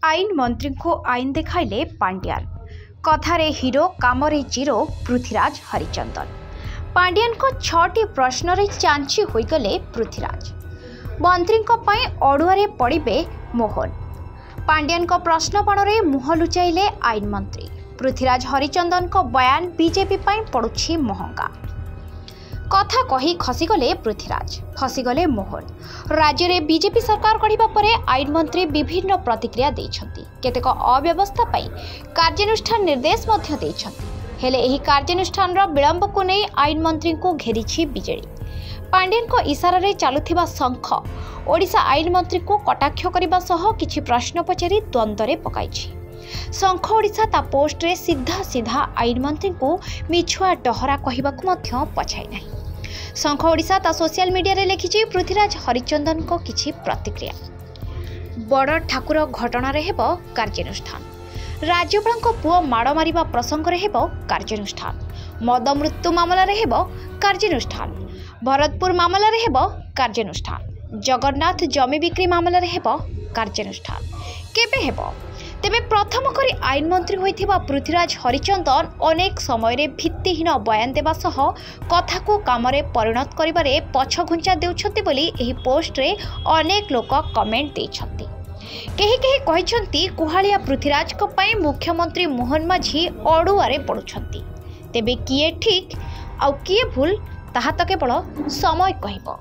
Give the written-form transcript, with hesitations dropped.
आईन मंत्री को आईन देखाइले पांड्यान कथारे हिरो कामरे जीरो पृथ्वीराज हरिचंदन। पांड्यान को 6टी प्रश्न रे चांची होइगले पृथ्वीराज। मंत्री अड़ुआरे पड़े मोहन। पांड्यान को प्रश्न बाण मुह लुचाइले आईन मंत्री। पृथ्वीराज हरिचंदन को बयान बीजेपी पड़ुछि महंगा। कथा कही खसीगले पृथ्वीराज, फसीगले मोहन। राज्य में बीजेपी सरकार गढ़ा पर आईन मंत्री विभिन्न प्रतिक्रिया देइछंती। केतेक अव्यवस्था पाई कार्यानुष्ठान निर्देश हेले एही कार्यानुष्ठान विलंब को नहीं आईन मंत्री को घेरी बीजेडी। पांड्यान को इशारा रे चलुथिबा शंख ओडिशा आईन मंत्री को कटाक्ष करने सह किछि प्रश्न पचारि द्वंद्व पकाइछि। शंख ओडिशा ता पोस्ट रे सीधा सीधा आईन मंत्री को मिछुआ डहरा कहबाकू मध्य पछाई नाही। शंख ओडिशा ता सोशल मीडिया रे लिखिछि पृथ्वीराज हरिचंदन को किछि प्रतिक्रिया। बड़ ठाकुर घटना रे हेबो कार्यानुष्ठान। राज्यपाल को पुओ माड़ मारिबा प्रसंग रे हेबो कार्यानुष्ठान। मद मृत्यु मामला रे हेबो कार्यानुष्ठान। भरतपुर मामला रे हेबो कार्यानुष्ठान। जगन्नाथ जमी बिक्री मामला रे हेबो कार्यानुष्ठान। केबे हेबो? तेबे प्रथम करी आईन मंत्री होइथिबा पृथ्वीराज हरिचंदन अनेक समय रे भित्तिहीन बयान देबा सह कथा को कामरे परिणत करिबारे पछघुंचा देउछंती बोली एही पोस्ट रे अनेक लोक कमेंट देइछंती। केही केही कहिछंती कुहालिया पृथ्वीराज को पई मुख्यमंत्री मोहन माझी अड़ुआरे पड़ुछंती। तेबे किए ठीक आउ किए भूल ताहा तो केवल समय कहिबो।